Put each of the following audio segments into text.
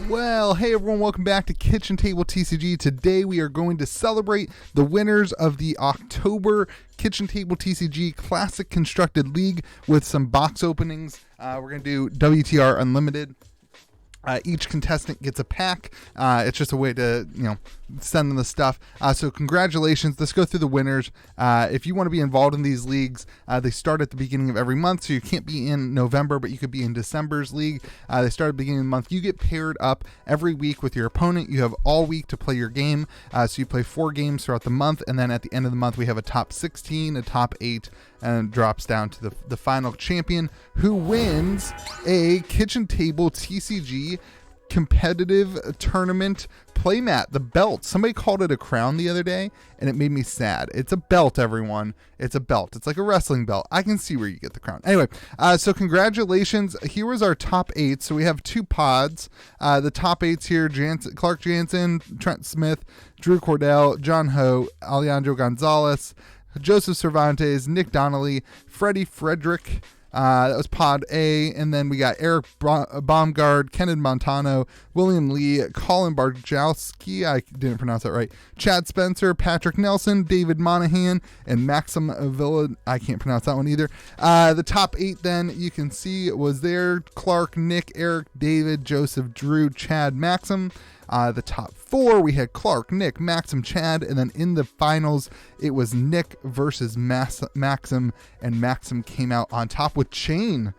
Well, hey everyone, welcome back to Kitchen Table TCG. Today we are going to celebrate the winners of the October Kitchen Table TCG Classic Constructed League with some box openings. We're going to do WTR Unlimited. Each contestant gets a pack. It's just a way to, send them the stuff. So congratulations. Let's go through the winners. If you want to be involved in these leagues, they start at the beginning of every month. So you can't be in November, but you could be in December's league. They start at the beginning of the month. You get paired up every week with your opponent. You have all week to play your game. So you play 4 games throughout the month. And then at the end of the month, we have a top 16, a top 8, and it drops down to the final champion who wins a Kitchen Table TCG competitive tournament playmat, the belt. Somebody called it a crown the other day and it made me sad. It's a belt, everyone. It's a belt. It's like a wrestling belt. I can see where you get the crown. Anyway, so congratulations. Here was our top 8. So we have 2 pods. The top 8s here: Clark Jansen, Trent Smith, Drew Cordell, John Ho, Alejandro Gonzalez, Joseph Cervantes, Nick Donnelly, Freddie Frederick. That was Pod A. And then we got Eric Baumgard, Kenneth Montano, William Lee, Colin Barjowski, I didn't pronounce that right, Chad Spencer, Patrick Nelson, David Monahan, and Maxim Villa. I can't pronounce that one either. The top 8 then you can see was there: Clark, Nick, Eric, David, Joseph, Drew, Chad, Maxim. The top 4, we had Clark, Nick, Maxim, Chad, and then in the finals, it was Nick versus Maxim, and Maxim came out on top with Chain.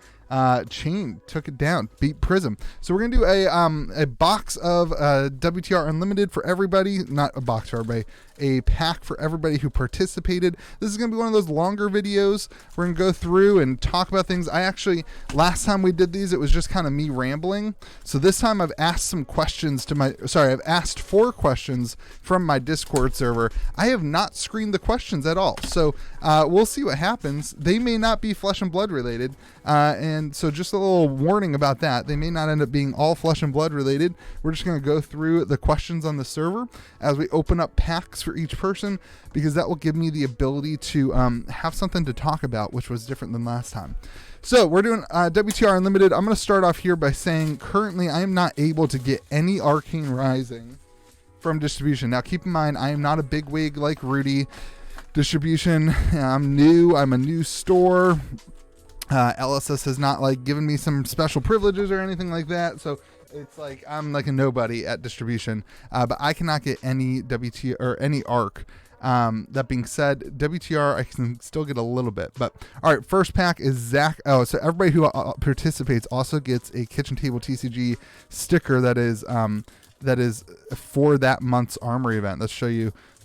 Chain took it down, beat Prism. So we're going to do a box of WTR Unlimited for everybody. Not a box for everybody, a pack for everybody who participated. This is going to be one of those longer videos. We're going to go through and talk about things. Last time we did these, it was just kind of me rambling. So this time I've asked I've asked 4 questions from my Discord server. I have not screened the questions at all. So we'll see what happens. They may not be flesh and blood related. And so just a little warning about that. They may not end up being all flesh and blood related. We're just going to go through the questions on the server as we open up packs for each person, because that will give me the ability to have something to talk about, which was different than last time. So we're doing WTR Unlimited. I'm going to start off here by saying currently I am not able to get any Arcane Rising from distribution. Now keep in mind, I am not a big wig like Rudy. Distribution, I'm new. I'm a new store. LSS has not given me some special privileges or anything like that, so it's like I'm like a nobody at distribution. But I cannot get any WT or any ARC. That being said, WTR I can still get a little bit. But all right, first pack is Zach. Oh, so everybody who participates also gets a Kitchen Table TCG sticker that is for that month's Armory event.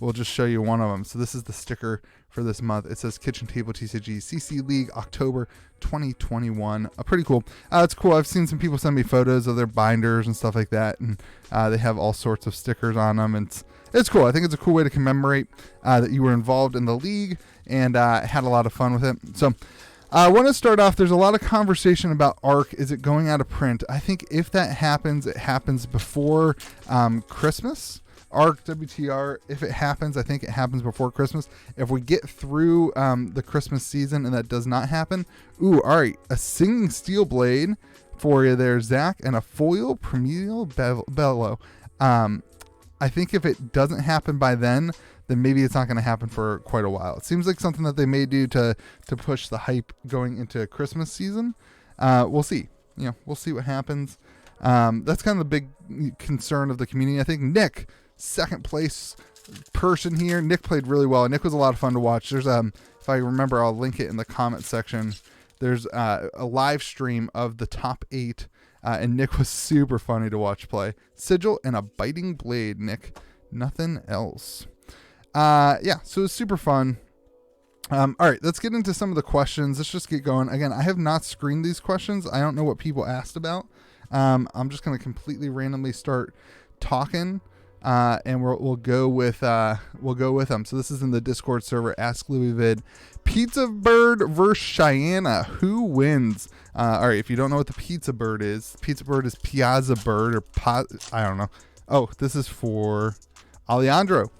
We'll just show you one of them. So this is the sticker for this month. It says Kitchen Table TCG CC League October 2021. Pretty cool. It's cool. I've seen some people send me photos of their binders and stuff like that, and they have all sorts of stickers on them, and it's cool. I think it's a cool way to commemorate that you were involved in the league and had a lot of fun with it. So I want to start off, there's a lot of conversation about ARC. Is it going out of print? I think if that happens, it happens before Christmas. ARC WTR, if it happens, I think it happens before Christmas. If we get through the Christmas season and that does not happen, all right, a Singing Steel Blade for you there, Zach, and a foil Premier Bellow. I think if it doesn't happen by then maybe it's not going to happen for quite a while. It seems like something that they may do to push the hype going into Christmas season. We'll see. We'll see what happens. That's kind of the big concern of the community. I think Nick, second place person here. Nick played really well. Nick was a lot of fun to watch. There's if I remember, I'll link it in the comment section. There's a live stream of the top 8, and Nick was super funny to watch play. Sigil and a biting blade, Nick. Nothing else. So it was super fun. All right, let's get into some of the questions. Let's just get going. Again, I have not screened these questions. I don't know what people asked about. I'm just going to completely randomly start talking. And we'll go with them. So this is in the Discord server. Ask Louis Vid. Pizza Bird versus Cheyenne. Who wins? All right. If you don't know what the Pizza Bird is Piazza Bird I don't know. Oh, this is for Alejandro.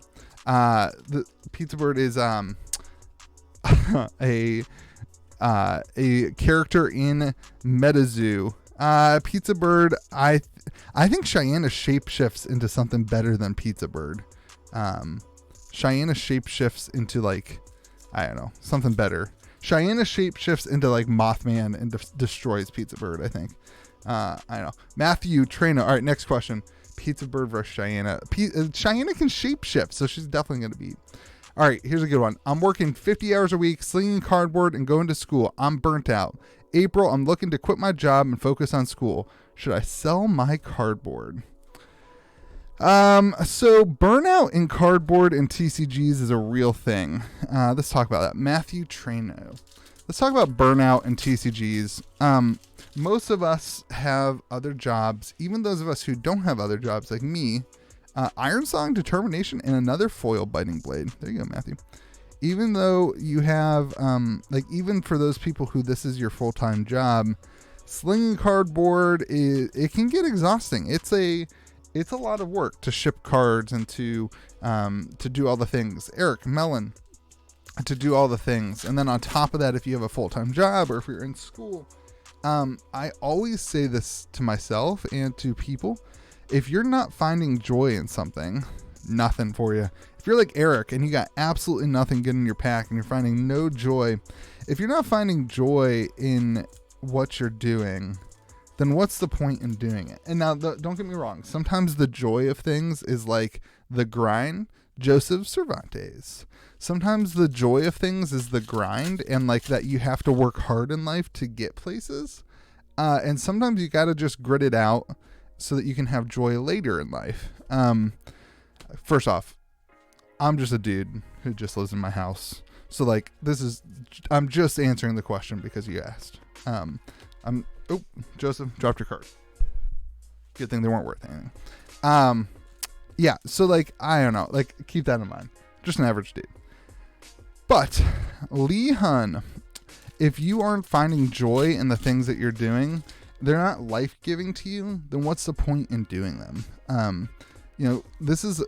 The Pizza Bird is a character in Metazoo. Pizza Bird, I think Cheyenne shapeshifts into something better than Pizza Bird. Cheyenne shapeshifts into like, I don't know, something better. Cheyenne shapeshifts into like Mothman and destroys Pizza Bird, I think. I don't know. Matthew Trina. All right, next question. Pizza Bird versus Cheyenne. Cheyenne can shapeshift, so she's definitely going to beat. All right, here's a good one. I'm working 50 hours a week, slinging cardboard and going to school. I'm burnt out. April, I'm looking to quit my job and focus on school. Should I sell my cardboard? So burnout in cardboard and TCGs is a real thing. Let's talk about that. Matthew Trano. Let's talk about burnout and TCGs. Most of us have other jobs, even those of us who don't have other jobs like me. Iron Song, Determination, and another foil biting blade. There you go, Matthew. Even though you have, even for those people who this is your full-time job, slinging cardboard, it can get exhausting. It's a lot of work to ship cards and to do all the things. Eric Mellon, to do all the things. And then on top of that, if you have a full-time job or if you're in school, I always say this to myself and to people. If you're not finding joy in something, nothing for you. If you're like Eric and you got absolutely nothing good in your pack and you're finding no joy, if you're not finding joy in what you're doing, then what's the point in doing it? And now, don't get me wrong. Sometimes the joy of things is like the grind. Joseph Cervantes. Sometimes the joy of things is the grind and like that you have to work hard in life to get places. And sometimes you got to just grit it out so that you can have joy later in life. First off, I'm just a dude who just lives in my house. So like I'm just answering the question because you asked. Joseph, dropped your card. Good thing they weren't worth anything. Yeah, so like, I don't know, like keep that in mind. Just an average dude. But Lee Hun, if you aren't finding joy in the things that you're doing, they're not life-giving to you, then what's the point in doing them? This is...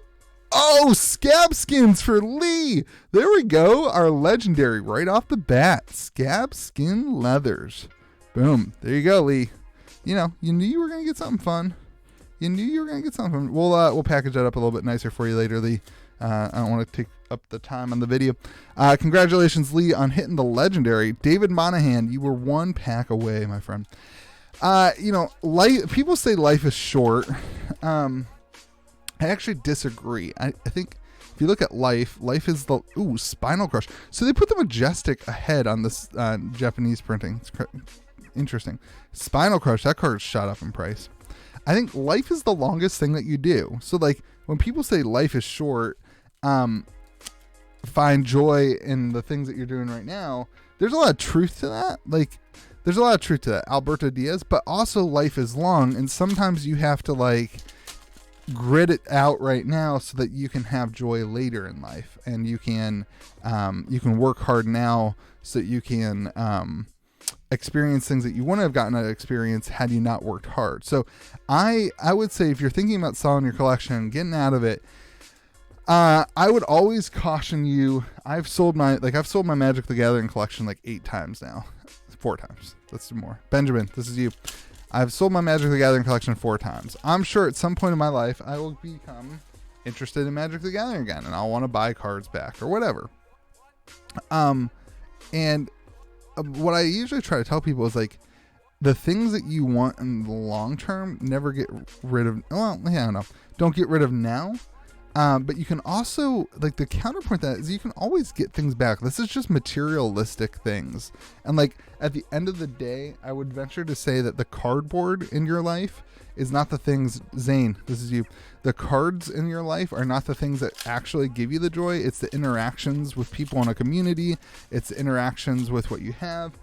Oh, scab skins for Lee. There we go. Our legendary right off the bat. Scab skin leathers. Boom. There you go, Lee. You knew you were going to get something fun. We'll package that up a little bit nicer for you later, Lee. I don't want to take up the time on the video. Congratulations, Lee, on hitting the legendary. David Monahan, you were one pack away, my friend. People say life is short. I actually disagree. I think if you look at life is the... Ooh, Spinal Crush. So they put the Majestic ahead on this Japanese printing. It's interesting. Spinal Crush, that card shot up in price. I think life is the longest thing that you do. So like when people say life is short, find joy in the things that you're doing right now. There's a lot of truth to that. There's a lot of truth to that. Alberto Diaz, but also life is long. And sometimes you have to grit it out right now so that you can have joy later in life. And you can work hard now so that you can, experience things that you wouldn't have gotten to experience had you not worked hard. So I would say if you're thinking about selling your collection, getting out of it, I would always caution you. I've sold my Magic the Gathering collection 8 times now. 4 times. Let's do more. Benjamin, this is you. I've sold my Magic the Gathering collection 4 times. I'm sure at some point in my life I will become interested in Magic the Gathering again and I'll want to buy cards back or whatever. And what I usually try to tell people is the things that you want in the long term, never get rid of. Well, yeah, I don't know. Don't get rid of now. But you can also, the counterpoint to that is you can always get things back. This is just materialistic things. And at the end of the day, I would venture to say that the cardboard in your life is not the things, Zane, this is you. The cards in your life are not the things that actually give you the joy. It's the interactions with people in a community. It's the interactions with what you have.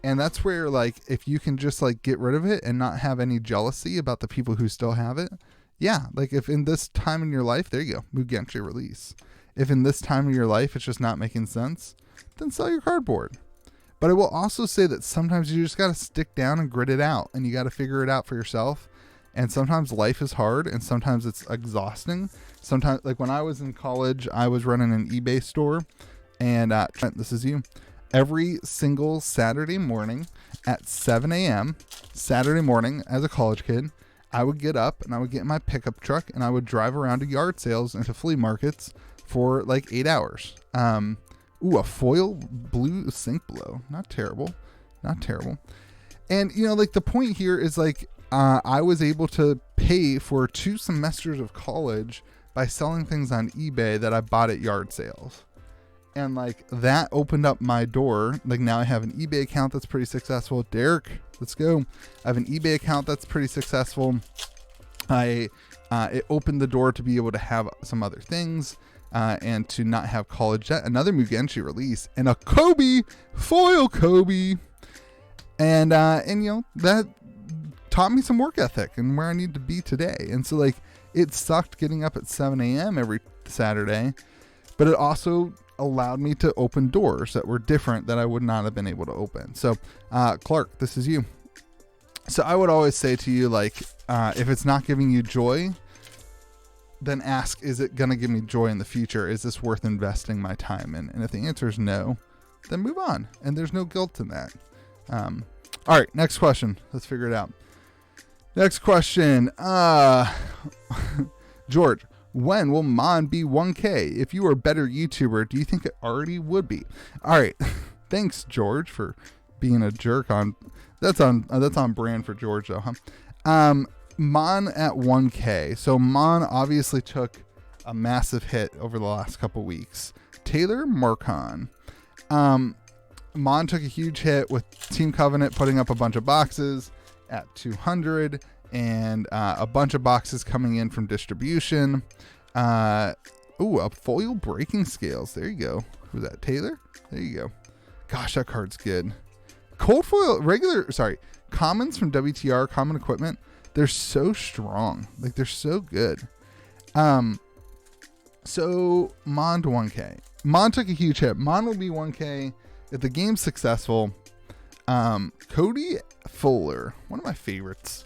And that's where, if you can just, get rid of it and not have any jealousy about the people who still have it. Yeah, if in this time in your life, there you go, Mugenshi release. If in this time of your life it's just not making sense, then sell your cardboard. But I will also say that sometimes you just got to stick down and grit it out, and you got to figure it out for yourself. And sometimes life is hard, and sometimes it's exhausting. Sometimes, when I was in college, I was running an eBay store, and Trent, this is you. Every single Saturday morning at 7 a.m., Saturday morning as a college kid, I would get up and I would get in my pickup truck and I would drive around to yard sales and to flea markets for like 8 hours. A foil blue sink blow. Not terrible. Not terrible. And, like the point here is like, I was able to pay for 2 semesters of college by selling things on eBay that I bought at yard sales. And like that opened up my door. Like now I have an eBay account that's pretty successful. Derek, let's go. I have an eBay account that's pretty successful. It opened the door to be able to have some other things and to not have college debt. Another Mugenshi release and a Kobe, foil Kobe. And that taught me some work ethic and where I need to be today. And so like it sucked getting up at 7 a.m. every Saturday, but it also allowed me to open doors that were different that I would not have been able to open. So, Clark, this is you. So I would always say to you, like, if it's not giving you joy, then ask, is it going to give me joy in the future? Is this worth investing my time in? And if the answer is no, then move on. And there's no guilt in that. All right, next question. Let's figure it out. Next question. George, when will Mon be 1K? If you were a better YouTuber, do you think it already would be? All right. Thanks, George, for being a jerk on. That's on brand for George, though, huh? Mon at 1K. So Mon obviously took a massive hit over the last couple weeks. Taylor Marcon. Mon took a huge hit with Team Covenant putting up a bunch of boxes at 200 and a bunch of boxes coming in from distribution. A foil breaking scales. There you go. Who's that? Taylor? There you go. Gosh, that card's good. Cold foil, commons from WTR, common equipment. They're so strong. Like, they're so good. So Mon to 1K. Mon took a huge hit. Mon will be 1K if the game's successful. Cody Fuller, one of my favorites.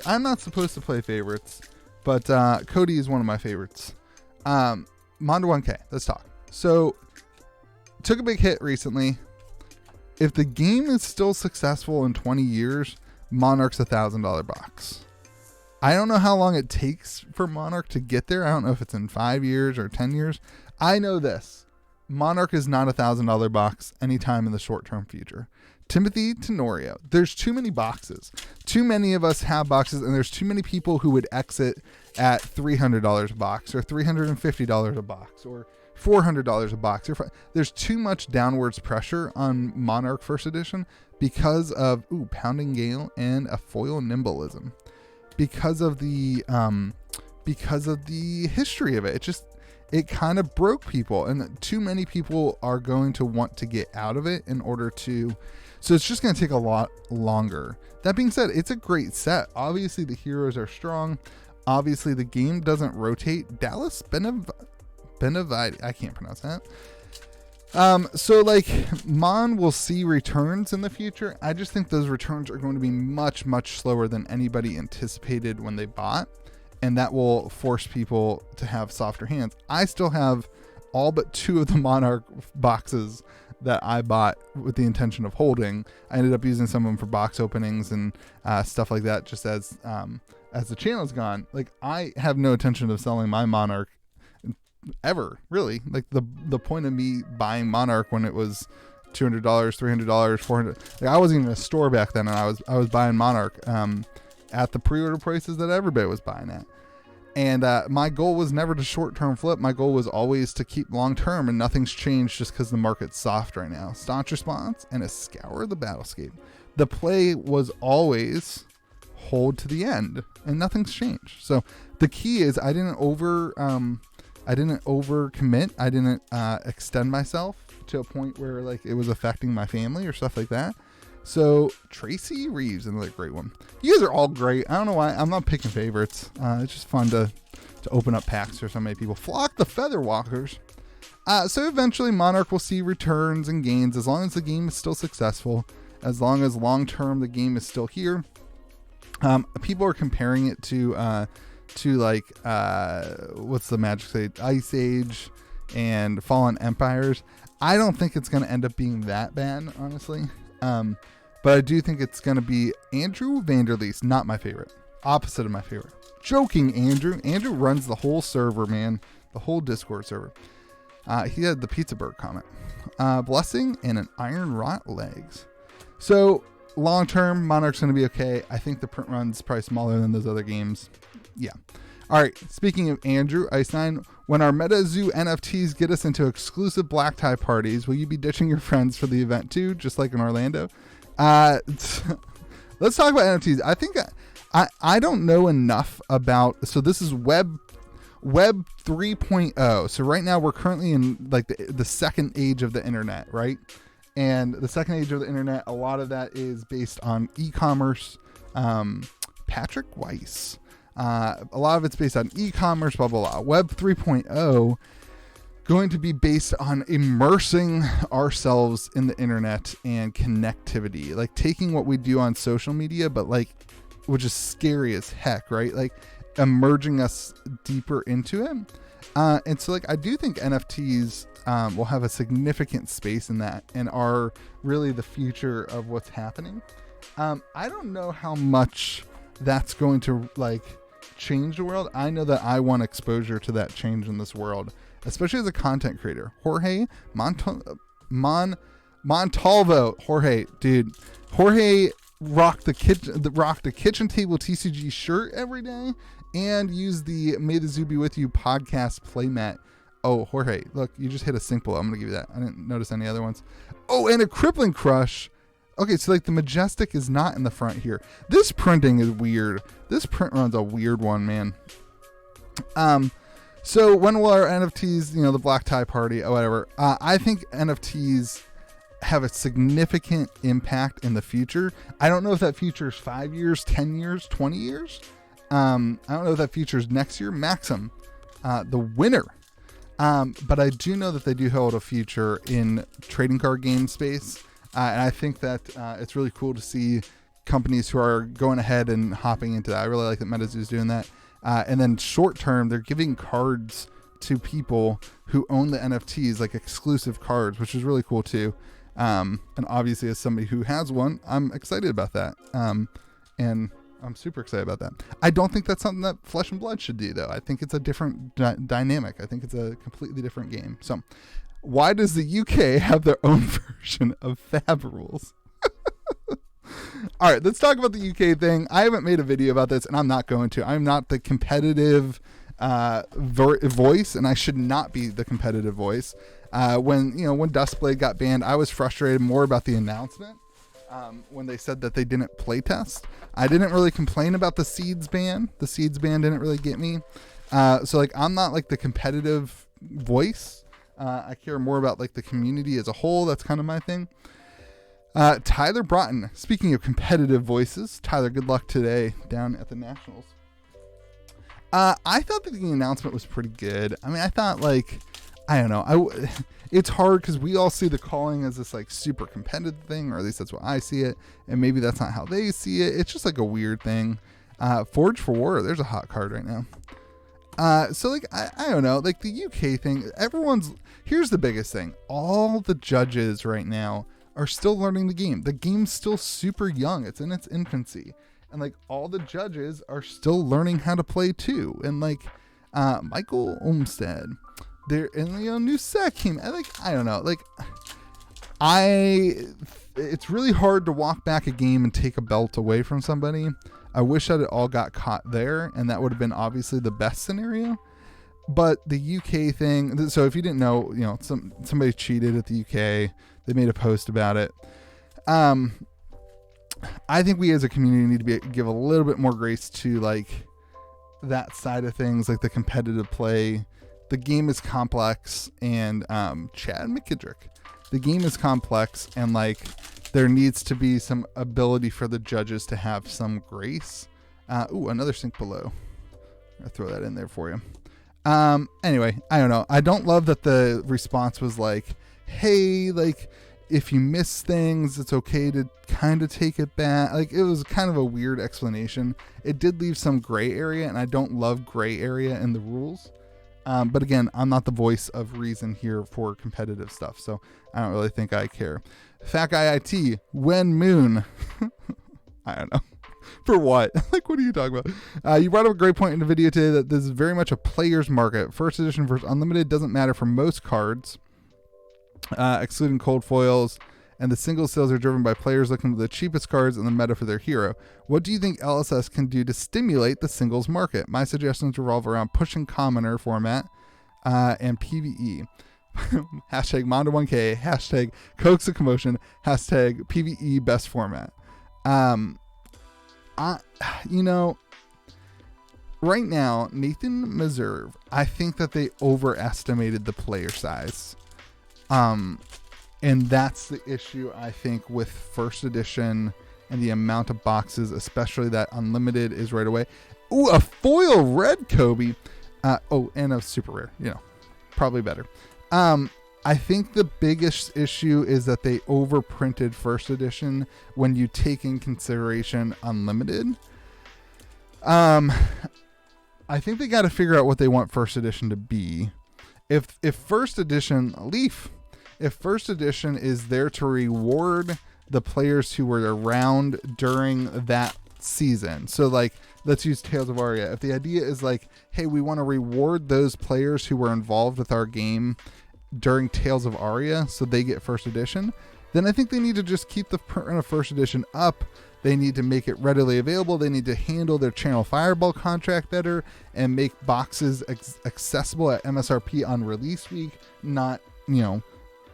I'm not supposed to play favorites, but Cody is one of my favorites. Mon to 1K. Let's talk. So took a big hit recently. If the game is still successful in 20 years, Monarch's $1,000 box. I don't know how long it takes for Monarch to get there. I don't know if it's in 5 years or 10 years. I know this. Monarch is not $1,000 box anytime in the short-term future. Timothy Tenorio. There's too many boxes. Too many of us have boxes, and there's too many people who would exit at $300 a box or $350 a box or $400 a box. There's too much downwards pressure on Monarch First Edition because of Pounding Gale and a foil Nimbleism. Because of the history of it. It kind of broke people, and too many people are going to want to get out of it in order to. So it's just going to take a lot longer. That being said, it's a great set. Obviously, the heroes are strong. Obviously, the game doesn't rotate. Dallas Benavide. I can't pronounce that. So like Mon will see returns in the future. I just think those returns are going to be much, much slower than anybody anticipated when they bought. And that will force people to have softer hands. I still have all but 2 of the Monarch boxes that I bought with the intention of holding. I ended up using some of them for box openings and stuff like that, just as the channel's gone. Like, I have no intention of selling my Monarch ever, really. Like, the point of me buying Monarch when it was $200, $300, $400. Like, I wasn't even in a store back then, and I was buying Monarch at the pre-order prices that everybody was buying at. And my goal was never to short-term flip. My goal was always to keep long-term, and nothing's changed just because the market's soft right now. Staunch response and a scour the battlescape. The play was always hold to the end, and nothing's changed. So the key is I didn't overcommit. I didn't extend myself to a point where like it was affecting my family or stuff like that. So Tracy Reeves, another great one. You guys are all great. I don't know why. I'm not picking favorites. It's just fun to open up packs for so many people. Flock the Featherwalkers. So eventually Monarch will see returns and gains as long as the game is still successful. As long as long-term the game is still here. People are comparing it to like, what's the Magic Sage? Ice Age and Fallen Empires. I don't think it's going to end up being that bad, honestly. But I do think it's going to be Andrew Vanderleest, not my favorite. Opposite of my favorite. Joking, Andrew. Andrew runs the whole server, man. The whole Discord server. He had the Pizza Bird comment. Blessing and an iron rot legs. So long term, Monarch's going to be okay. I think the print run's probably smaller than those other games. Yeah. All right. Speaking of Andrew, Ice9, when our Metazoo NFTs get us into exclusive black tie parties, will you be ditching your friends for the event too, just like in Orlando? Let's talk about NFTs. I think I don't know enough about. So this is Web 3.0. So right now we're currently in like the second age of the internet, right? And the second age of the internet, a lot of that is based on e-commerce. Patrick Weiss. A lot of it's based on e-commerce, blah, blah, blah. Web 3.0 going to be based on immersing ourselves in the internet and connectivity, like taking what we do on social media, but like, which is scary as heck, right? Like emerging us deeper into it. And so like, I do think NFTs will have a significant space in that and are really the future of what's happening. I don't know how much that's going to like change the world. I know that I want exposure to that change in this world, especially as a content creator. Jorge Montalvo. Jorge, dude. Jorge rocked the Kitchen Table TCG shirt every day and use the Metazoo Be With You podcast playmat. Oh, Jorge, look, you just hit a sync below. I'm going to give you that. I didn't notice any other ones. Oh, and a crippling crush. Okay, so like the Majestic is not in the front here. This printing is weird. This print run's a weird one, man. So when will our NFTs, the black tie party or whatever, I think NFTs have a significant impact in the future. I don't know if that future is 5 years, 10 years, 20 years. I don't know if that future is next year. Maxim, the winner. But I do know that they do hold a future in trading card game space. And I think that it's really cool to see companies who are going ahead and hopping into that. I really like that Metazoo is doing that. And then short term, they're giving cards to people who own the NFTs, like exclusive cards, which is really cool too. And obviously as somebody who has one, I'm excited about that. And I'm super excited about that. I don't think that's something that Flesh and Blood should do though. I think it's a different dynamic. I think it's a completely different game. So why does the UK have their own version of Fab rules? All right, let's talk about the UK thing. I haven't made a video about this, and I'm not going to. I'm not the competitive voice, and I should not be the competitive voice. When Dustblade got banned, I was frustrated more about the announcement when they said that they didn't playtest. I didn't really complain about the Seeds ban. The Seeds ban didn't really get me. So like, I'm not like the competitive voice. I care more about like the community as a whole. That's kind of my thing. Tyler Broughton, speaking of competitive voices, Tyler, good luck today down at the Nationals. I thought that the announcement was pretty good. I mean, I thought like, I don't know. It's hard because we all see the calling as this like super competitive thing, or at least that's what I see it. And maybe that's not how they see it. It's just like a weird thing. Forge for War, there's a hot card right now. So like, I don't know, like the UK thing, here's the biggest thing. All the judges right now are still learning the game. The game's still super young. It's in its infancy. And like all the judges are still learning how to play too. And like, Michael Olmstead, there, and new set came. I don't know, like it's really hard to walk back a game and take a belt away from somebody. I wish that it all got caught there, and that would have been obviously the best scenario. But the UK thing, so if you didn't know, somebody cheated at the UK. They made a post about it. I think we as a community need to give a little bit more grace to like that side of things, like the competitive play. The game is complex, and Chad McKittrick, the game is complex, and like there needs to be some ability for the judges to have some grace. Another sync below. I'll throw that in there for you. Anyway, I don't know. I don't love that the response was like, hey, like if you miss things, it's okay to kind of take it back. Like it was kind of a weird explanation. It did leave some gray area, and I don't love gray area in the rules. But again, I'm not the voice of reason here for competitive stuff, so I don't really think I care. Fat Guy IT, when Moon. I don't know. For what? Like, what are you talking about? You brought up a great point in the video today that this is very much a player's market. First edition versus unlimited doesn't matter for most cards, excluding cold foils, and the single sales are driven by players looking for the cheapest cards in the meta for their hero. What do you think LSS can do to stimulate the singles market? My suggestions revolve around pushing commoner format and PvE. Hashtag Mondo1K, hashtag Coax a Commotion, hashtag PvE best format. Right now, Nathan Meserve, I think that they overestimated the player size. And that's the issue, I think, with first edition and the amount of boxes, especially that unlimited is right away. Ooh, a foil red Kobe. And a super rare, probably better. I think the biggest issue is that they overprinted first edition when you take in consideration unlimited. I think they got to figure out what they want first edition to be. If first edition Leaf, if first edition is there to reward the players who were around during that season. So like, let's use Tales of Aria. If the idea is like, hey, we want to reward those players who were involved with our game during Tales of Aria so they get first edition, then I think they need to just keep the print of first edition up. They need to make it readily available. They need to handle their Channel Fireball contract better and make boxes accessible at MSRP on release week, not,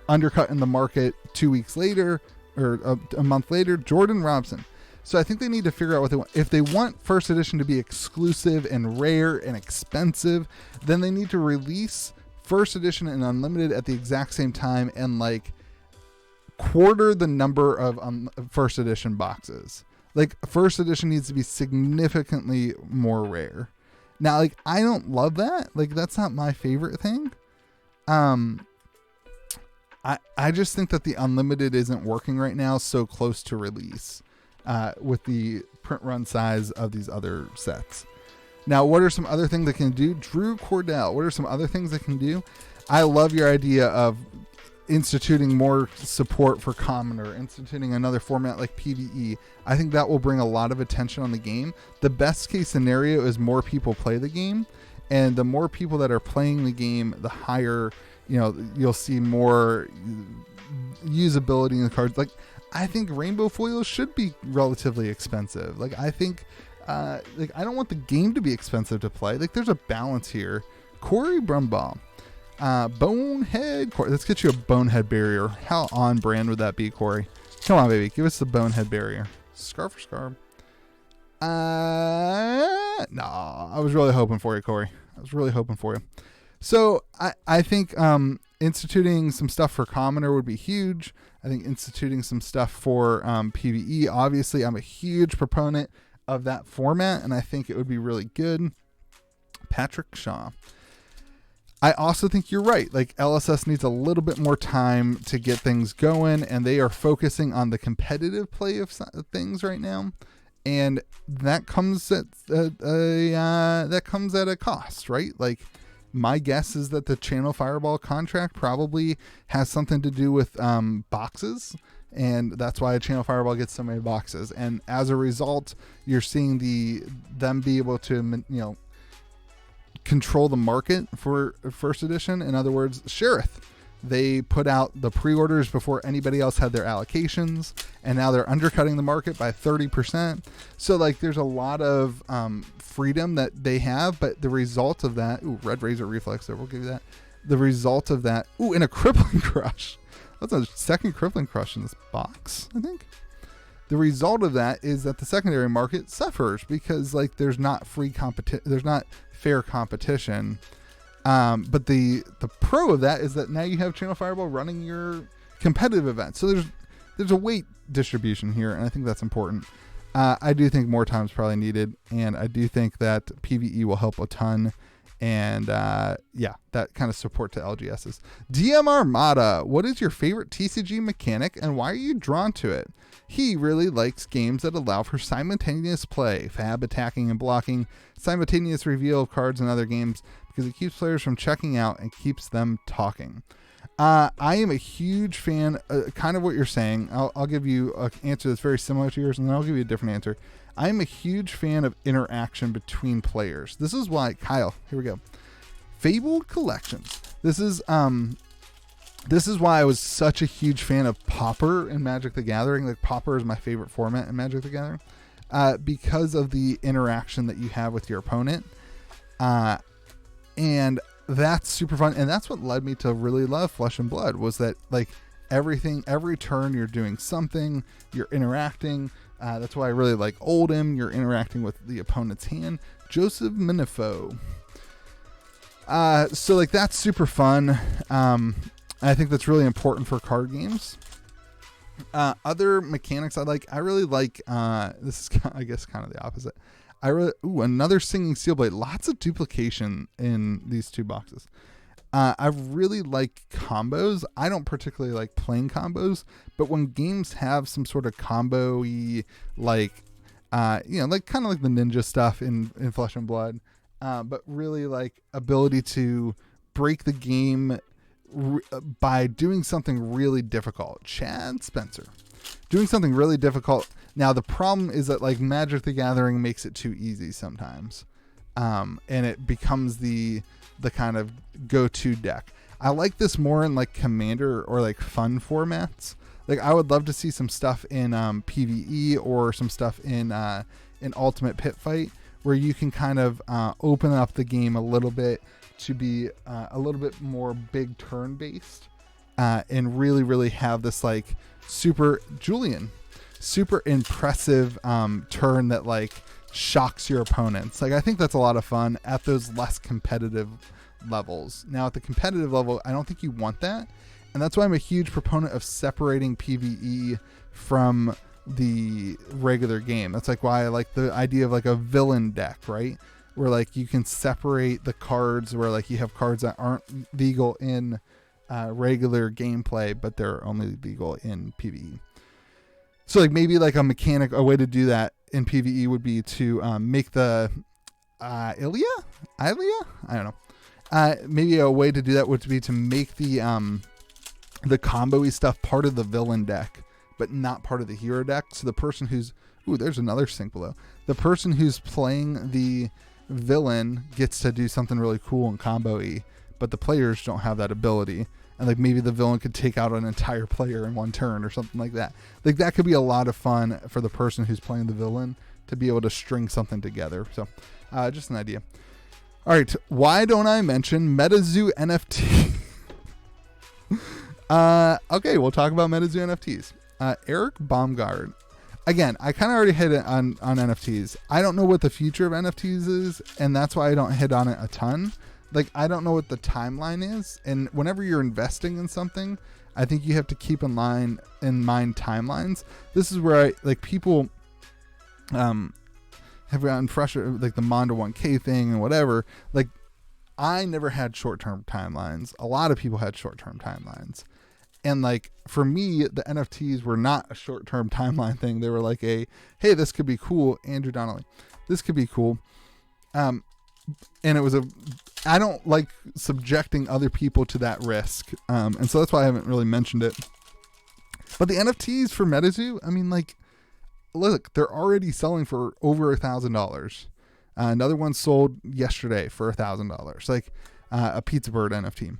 undercut in the market 2 weeks later or a month later. Jordan Robson. So I think they need to figure out what they want. If they want first edition to be exclusive and rare and expensive, then they need to release first edition and unlimited at the exact same time and like quarter the number of first edition boxes. Like first edition needs to be significantly more rare. Now, like, I don't love that. Like, that's not my favorite thing. I just think that the unlimited isn't working right now so close to release with the print run size of these other sets. Now, what are some other things they can do? Drew Cordell, what are some other things they can do? I love your idea of instituting more support for Commoner, instituting another format like PvE. I think that will bring a lot of attention on the game. The best case scenario is more people play the game, and the more people that are playing the game, the higher, you'll see more usability in the cards. Like, I think rainbow foils should be relatively expensive. Like, I think, I don't want the game to be expensive to play. Like, there's a balance here. Corey Brumbaum. Bonehead Corey. Let's get you a bonehead barrier. How on brand would that be, Corey? Come on, baby. Give us the bonehead barrier. Scarf or scarf? No, I was really hoping for you, Corey. I was really hoping for you. So I think instituting some stuff for Commoner would be huge. I think instituting some stuff for PvE. Obviously, I'm a huge proponent of that format, and I think it would be really good. Patrick Shaw. I also think you're right. Like, LSS needs a little bit more time to get things going, and they are focusing on the competitive play of things right now, and that comes at a cost, right? Like, my guess is that the Channel Fireball contract probably has something to do with boxes, and that's why Channel Fireball gets so many boxes. And as a result, you're seeing them be able to, control the market for first edition. In other words, Sheriff, they put out the pre-orders before anybody else had their allocations, and now they're undercutting the market by 30%. So like, there's a lot of freedom that they have, but the result of that, Red Razor Reflex there, we'll give you that. The result of that, and a Crippling Crush. That's a second Crippling Crush in this box, I think. The result of that is that the secondary market suffers because like there's not there's not fair competition. But the pro of that is that now you have Channel Fireball running your competitive event. So there's a weight distribution here, and I think that's important. I do think more time is probably needed, and I do think that PvE will help a ton. And that kind of support to LGSs. DM Armada, what is your favorite TCG mechanic, and why are you drawn to it? He really likes games that allow for simultaneous play, fab attacking and blocking, simultaneous reveal of cards in other games, because it keeps players from checking out and keeps them talking. I am a huge fan, kind of what you're saying. I'll give you an answer that's very similar to yours, and then I'll give you a different answer. I'm a huge fan of interaction between players. This is why, Kyle, here we go. Fabled Collections. This is why I was such a huge fan of Pauper in Magic the Gathering. Like, Pauper is my favorite format in Magic the Gathering, because of the interaction that you have with your opponent. And that's super fun. And that's what led me to really love Flesh and Blood, was that, like, every turn you're doing something, you're interacting. That's why I really like Oldhim. You're interacting with the opponent's hand. Joseph Minifo. So, like, that's super fun. I think that's really important for card games. Other mechanics I really like, this is, I guess, kind of the opposite. Another Singing Steelblade. Lots of duplication in these two boxes. I really like combos. I don't particularly like playing combos, but when games have some sort of combo-y, like, like kind of like the ninja stuff in Flesh and Blood, but really like ability to break the game by doing something really difficult. Chad Spencer. Doing something really difficult. Now, the problem is that, like, Magic the Gathering makes it too easy sometimes. And it becomes the kind of go-to deck. I like this more in, like, Commander or, like, fun formats. Like, I would love to see some stuff in PvE or some stuff in Ultimate Pit Fight, where you can kind of open up the game a little bit to be a little bit more big turn-based, and really, really have this, like, super impressive turn that, like, shocks your opponents. Like, I think that's a lot of fun at those less competitive levels. Now, at the competitive level, I don't think you want that, and that's why I'm a huge proponent of separating PvE from the regular game. That's like why I like the idea of, like, a villain deck, right? Where, like, you can separate the cards, where, like, you have cards that aren't legal in regular gameplay, but they're only legal in PvE. So, like, maybe, like, a way to do that in PvE would be to make the Ilia? I don't know. Maybe a way to do that would be to make the combo-y stuff part of the villain deck, but not part of the hero deck. So the person who's... Ooh, there's another sync below. The person who's playing the villain gets to do something really cool and combo-y, but the players don't have that ability. And, like, maybe the villain could take out an entire player in one turn or something like that. Like, that could be a lot of fun for the person who's playing the villain to be able to string something together. So, just an idea. All right, why don't I mention Metazoo NFT? Okay, we'll talk about Metazoo NFTs. Eric Baumgart. Again, I kind of already hit it on NFTs. I don't know what the future of NFTs is, and that's why I don't hit on it a ton. Like, I don't know what the timeline is, and whenever you're investing in something, I think you have to keep in mind timelines. This is where people have gotten frustrated, like the Mondo 1K thing and whatever. Like, I never had short-term timelines. A lot of people had short-term timelines. And, like, for me, the NFTs were not a short-term timeline thing. They were like hey, this could be cool. Andrew Donnelly, this could be cool. And it was I don't like subjecting other people to that risk. And so that's why I haven't really mentioned it. But the NFTs for Metazoo, I mean, like, look, they're already selling for over $1,000. Another one sold yesterday for $1,000. Like, a Pizza Bird NFT.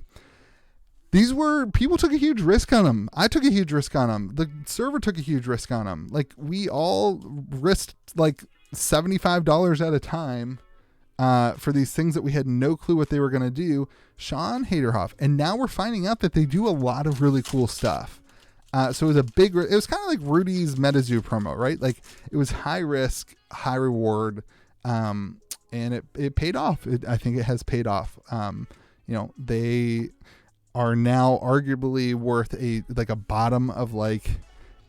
People took a huge risk on them. I took a huge risk on them. The server took a huge risk on them. Like, we all risked like $75 at a time for these things that we had no clue what they were going to do. Sean Haderhoff. And now we're finding out that they do a lot of really cool stuff. So it was it was kind of like Rudy's Metazoo promo, right? Like, it was high risk, high reward. And it paid off. I think it has paid off. They are now arguably worth a bottom of like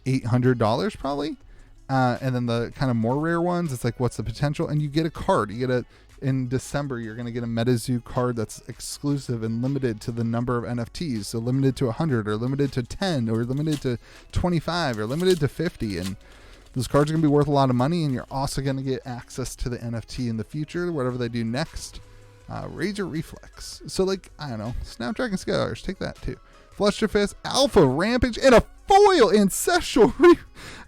$800 probably. And then the kind of more rare ones, it's like, what's the potential? And you get a card. In December, you're going to get a Metazoo card that's exclusive and limited to the number of NFTs. So limited to 100 or limited to 10 or limited to 25 or limited to 50. And those cards are going to be worth a lot of money. And you're also going to get access to the NFT in the future, whatever they do next. Razor Reflex. So, like, I don't know, Snapdragon Scholars, take that too. Flusterfist, Alpha Rampage, and a foil Ancestral.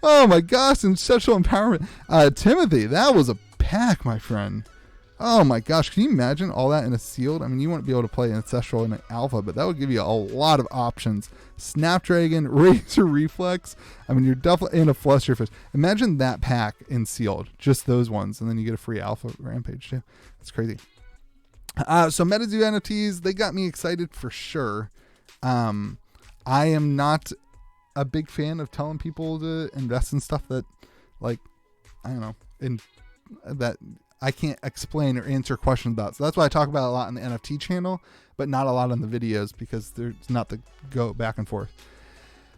Oh my gosh, Ancestral Empowerment. Timothy, that was a pack, my friend. Oh my gosh, can you imagine all that in a sealed? I mean, you wouldn't be able to play Ancestral in an Alpha, but that would give you a lot of options. Snapdragon, Razor Reflex. I mean, you're definitely in a Flusterfist. Imagine that pack in sealed, just those ones, and then you get a free Alpha Rampage too. That's crazy. So Metazoo NFTs, they got me excited for sure. I am not a big fan of telling people to invest in stuff that, like, I don't know, in that I can't explain or answer questions about. So that's why I talk about it a lot on the NFT channel, but not a lot on the videos because there's not the go back and forth.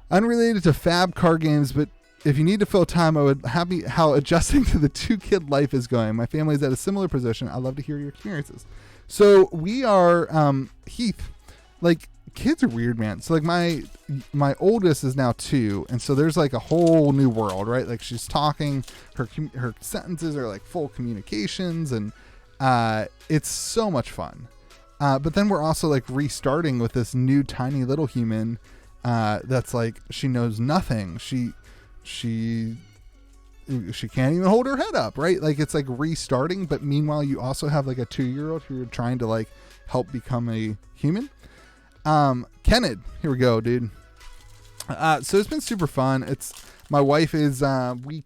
Unrelated to Fab card games, but if you need to fill time, I would happy how adjusting to the 2-kid life is going. My family is at a similar position. I'd love to hear your experiences. So we are, Heath, like, kids are weird, man. So like my oldest is now 2, and so there's like a whole new world, right? Like she's talking, her sentences are like full communications, and it's so much fun. But then we're also like restarting with this new tiny little human that's like, she knows nothing. She can't even hold her head up, right? Like it's like restarting, but meanwhile you also have like a 2-year-old who you're trying to like help become a human. Kenneth, here we go, dude. So it's been super fun. My wife is week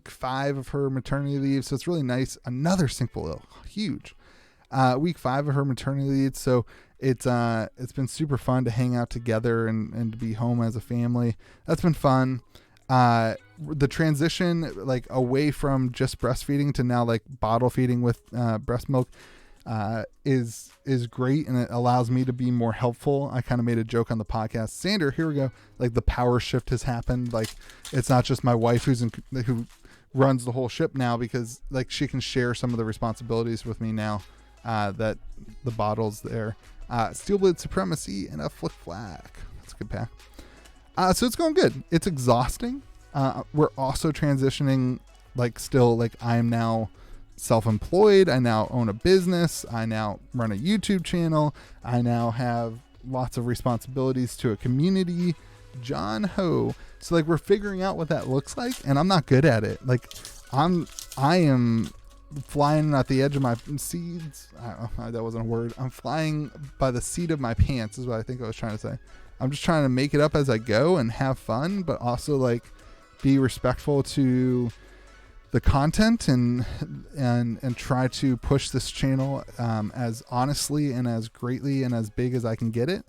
5 of her maternity leave, so it's really nice. Another simple, huge week 5 of her maternity leave, so it's been super fun to hang out together and to be home as a family. That's been fun. The transition like away from just breastfeeding to now like bottle feeding with breast milk is great, and it allows me to be more helpful. I kind of made a joke on the podcast, Sander, here we go, like the power shift has happened. Like it's not just my wife who runs the whole ship now, because like she can share some of the responsibilities with me now that the bottle's there. Steelblade Supremacy and a Flick Flack. That's a good pack. So it's going good. It's exhausting. We're also transitioning, like still like I am now self-employed. I now own a business. I now run a YouTube channel. I now have lots of responsibilities to a community. John Ho. So like we're figuring out what that looks like, and I'm not good at it. Like I am flying at the edge of my seeds. I don't know, that wasn't a word. I'm flying by the seat of my pants is what I think I was trying to say. I'm just trying to make it up as I go and have fun, but also like be respectful to the content and try to push this channel as honestly and as greatly and as big as I can get it,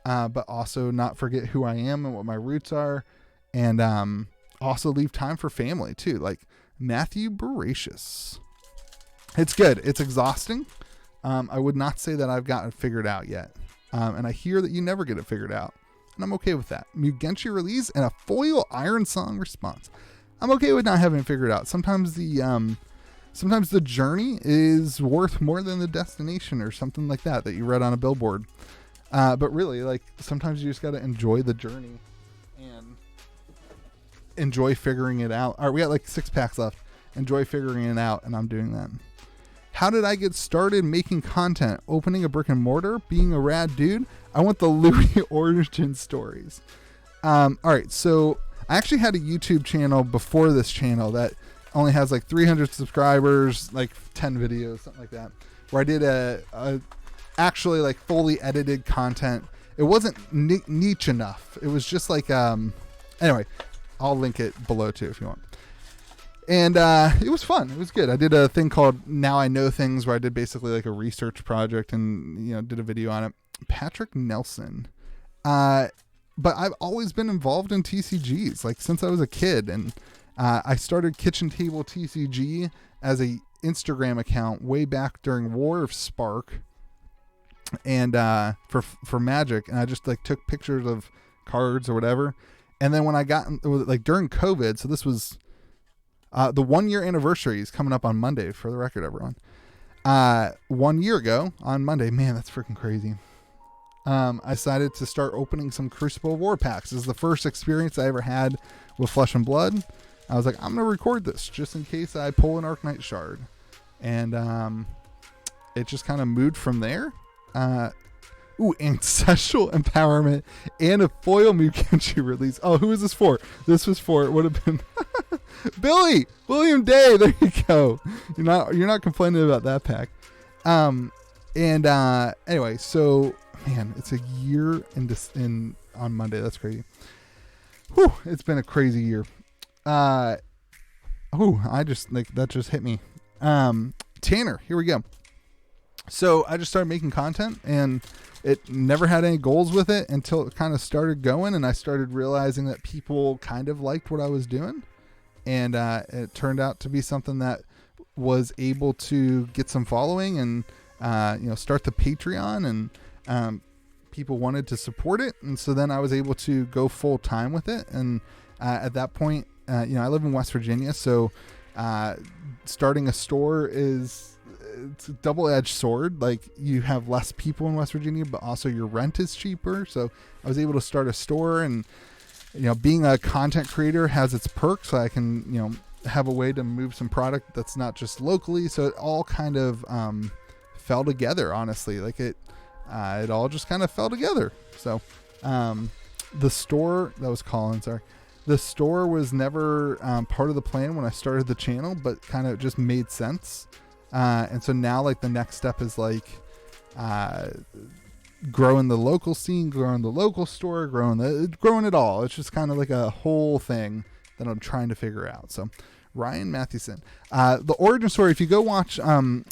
but also not forget who I am and what my roots are, and also leave time for family too. Like Matthew Boracious. It's good. It's exhausting. I would not say that I've got it figured out yet. And I hear that you never get it figured out, and I'm okay with that. Mugenshi release and a foil Iron Song response. I'm okay with not having it figured out. Sometimes the journey is worth more than the destination, or something like that you read on a billboard. But really, like sometimes you just got to enjoy the journey and enjoy figuring it out. All right, we got like 6 packs left. Enjoy figuring it out, and I'm doing that. How did I get started making content? Opening a brick and mortar? Being a rad dude? I want the Louis origin stories. All right, so I actually had a YouTube channel before this channel that only has like 300 subscribers, like 10 videos, something like that, where I did a actually like fully edited content. It wasn't niche enough. It was just like, anyway, I'll link it below too if you want. And it was fun. It was good. I did a thing called Now I Know Things, where I did basically like a research project and, did a video on it. Patrick Nelson. But I've always been involved in TCGs, like since I was a kid. And I started KitchenTableTCG as a Instagram account way back during War of Spark, and for Magic. And I just like took pictures of cards or whatever. And then when I got like during COVID, so this was the 1-year anniversary is coming up on Monday, for the record, everyone. 1 year ago on Monday, man, that's freaking crazy. I decided to start opening some Crucible War packs. This is the first experience I ever had with Flesh and Blood. I was like, I'm going to record this just in case I pull an Arknight Shard. And it just kind of moved from there. Ooh, Ancestral Empowerment and a foil Mukenchi release. Oh, who is this for? This was for, it would have been William Day. There you go. You're not complaining about that pack. Anyway, so man, it's a year on Monday. That's crazy. Whew, it's been a crazy year. That just hit me. Tanner, here we go. So I just started making content, and it never had any goals with it until it kind of started going, and I started realizing that people kind of liked what I was doing, and it turned out to be something that was able to get some following and start the Patreon, and people wanted to support it, and so then I was able to go full time with it. And at that point, I live in West Virginia, so starting a store it's a double-edged sword. Like, you have less people in West Virginia, but also your rent is cheaper. So I was able to start a store, and being a content creator has its perks. So I can have a way to move some product that's not just locally. So it all kind of fell together, honestly. Like it all just kind of fell together. So the store, that was Colin, sorry. The store was never part of the plan when I started the channel, but kind of just made sense. And so now, like, the next step is like growing the local scene, growing the local store, growing it all. It's just kind of like a whole thing that I'm trying to figure out. So Ryan Mathewson, the origin story, if you go watch Hometown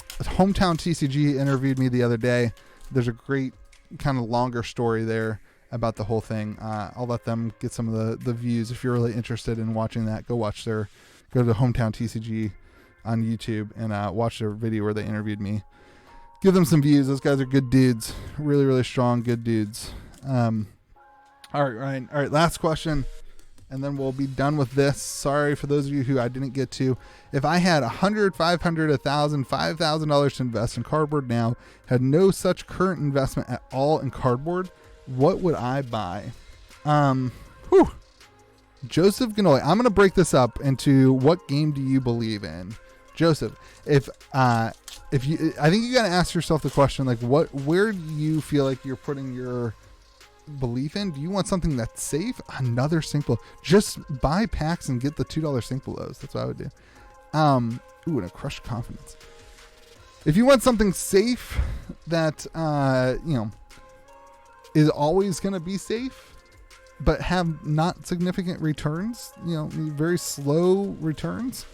TCG interviewed me the other day, there's a great kind of longer story there about the whole thing. I'll let them get some of the views. If you're really interested in watching that, go to Hometown TCG on YouTube and watch their video where they interviewed me. Give them some views. Those guys are good dudes. Really, really strong, good dudes. All right, Ryan. All right, last question, and then we'll be done with this. Sorry for those of you who I didn't get to. If I had $100, $500, $1,000, $5,000 to invest in cardboard now, had no such current investment at all in cardboard, what would I buy? Joseph Ganoli. I'm going to break this up into what game do you believe in? Joseph, if you, I think you got to ask yourself the question, like, where do you feel like you're putting your belief in? Do you want something that's safe? Another simple, just buy packs and get the $2 simple lows. That's what I would do. And a crushed confidence. If you want something safe that, is always going to be safe, but have not significant returns, very slow returns,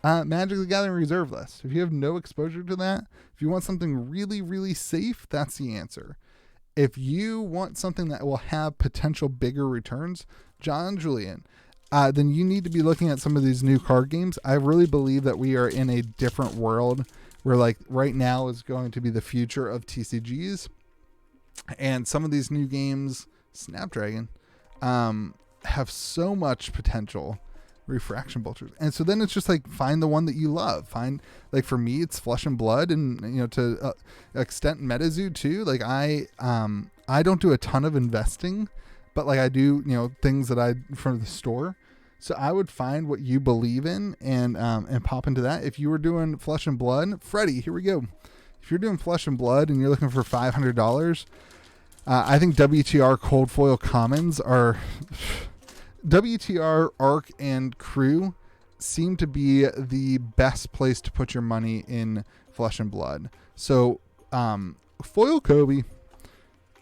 Magic the Gathering Reserve List. If you have no exposure to that, if you want something really, really safe, that's the answer. If you want something that will have potential bigger returns, John Julian, then you need to be looking at some of these new card games. I really believe that we are in a different world where, like, right now is going to be the future of TCGs. And some of these new games, Snapdragon, have so much potential. Refraction Vultures. And so then it's just like, find the one that you love. Find, like, for me, it's Flesh and Blood, and to extent Metazoo too. Like, I don't do a ton of investing, but like I do, things that from the store. So I would find what you believe in and pop into that. If you were doing Flesh and Blood, Freddie, here we go. If you're doing Flesh and Blood and you're looking for $500, I think WTR Cold Foil Commons are WTR, Arc, and Crew seem to be the best place to put your money in Flesh and Blood. So Foil Kobe,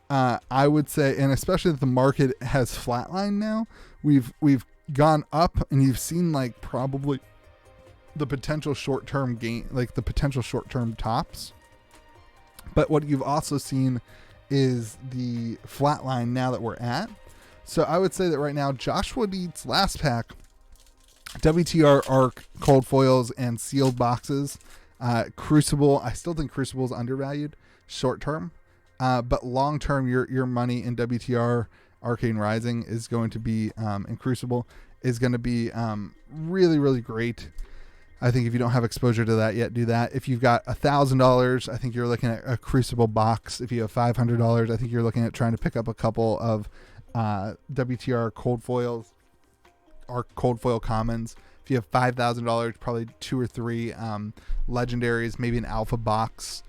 I would say, and especially that the market has flatlined now, we've gone up, and you've seen like probably the potential short-term gain, like the potential short-term tops. But what you've also seen is the flatline now that we're at. So I would say that right now, Joshua Deet's last pack, WTR, Arc, Cold Foils, and Sealed Boxes. Crucible, I still think Crucible is undervalued short term. But long term, your money in WTR, Arcane Rising is going to be, and Crucible is going to be really, really great. I think if you don't have exposure to that yet, do that. If you've got $1,000, I think you're looking at a Crucible box. If you have $500, I think you're looking at trying to pick up a couple of WTR Cold Foils or Cold Foil Commons. If you have $5,000, probably 2 or 3 legendaries, maybe an alpha box.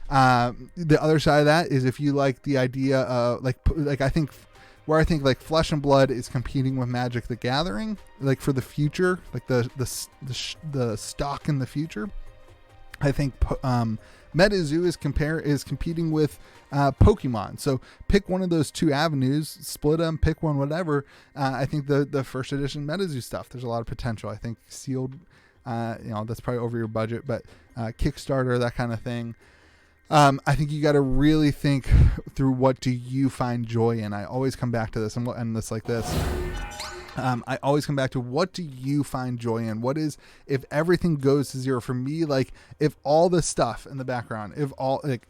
The other side of that is if you like the idea of like I think where I think like Flesh and Blood is competing with Magic the Gathering, like for the future, like the stock in the future. I think Metazoo is competing with Pokemon. So pick one of those two avenues, split them, pick one, whatever. I think the first edition Metazoo stuff, there's a lot of potential. I think sealed, that's probably over your budget, but Kickstarter, that kind of thing. I think you got to really think through what do you find joy in. I always come back to this, and we'll end this like this. I always come back to what do you find joy in? What is, if everything goes to zero for me, like if all the stuff in the background, if all like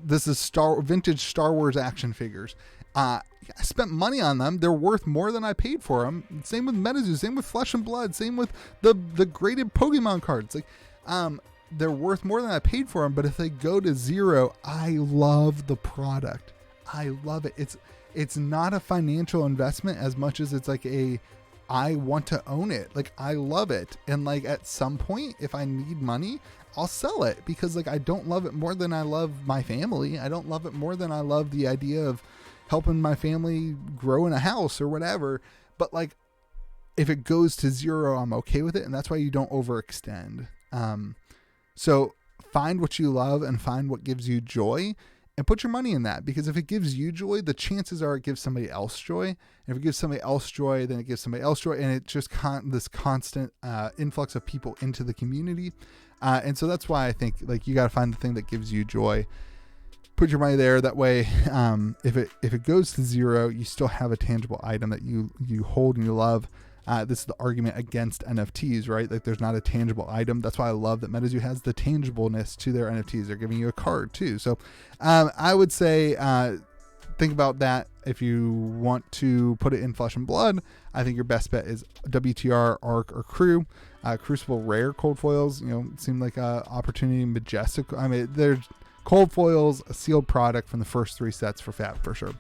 this is vintage Star Wars action figures, I spent money on them. They're worth more than I paid for them. Same with Metazoo, same with Flesh and Blood, same with the graded Pokemon cards. Like, they're worth more than I paid for them, but if they go to zero, I love the product. I love it. It's not a financial investment as much as it's like I want to own it. Like, I love it. And like at some point, if I need money, I'll sell it because like I don't love it more than I love my family. I don't love it more than I love the idea of helping my family grow in a house or whatever. But like, if it goes to zero, I'm okay with it. And that's why you don't overextend. So find what you love and find what gives you joy and put your money in that, because if it gives you joy, the chances are it gives somebody else joy. And if it gives somebody else joy, then it gives somebody else joy. And it just this constant influx of people into the community. And so that's why I think like you got to find the thing that gives you joy. Put your money there. That way, if it goes to zero, you still have a tangible item that you hold and you love. This is the argument against NFTs, right? Like there's not a tangible item. That's why I love that Metazoo has the tangibleness to their NFTs. They're giving you a card too. So I would say think about that. If you want to put it in Flesh and Blood, I think your best bet is WTR, Arc, or Crew. Crucible Rare cold foils, seem like a opportunity. Majestic. I mean, there's cold foils, a sealed product from the first 3 sets for Fab for sure.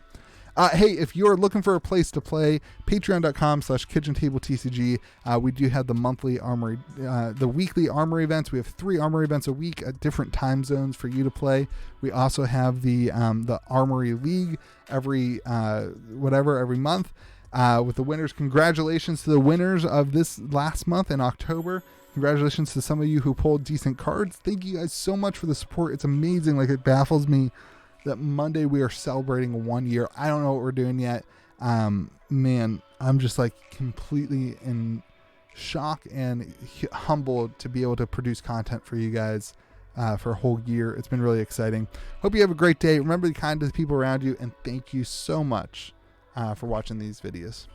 Hey, if you're looking for a place to play, patreon.com/KitchenTableTCG. We do have the monthly Armory, the weekly Armory events. We have 3 Armory events a week at different time zones for you to play. We also have the Armory League every month with the winners. Congratulations to the winners of this last month in October. Congratulations to some of you who pulled decent cards. Thank you guys so much for the support. It's amazing. Like, it baffles me that Monday we are celebrating 1 year. I don't know what we're doing yet. Man, I'm just like completely in shock and humbled to be able to produce content for you guys for a whole year. It's been really exciting. Hope you have a great day. Remember to be kind to the people around you, and thank you so much for watching these videos.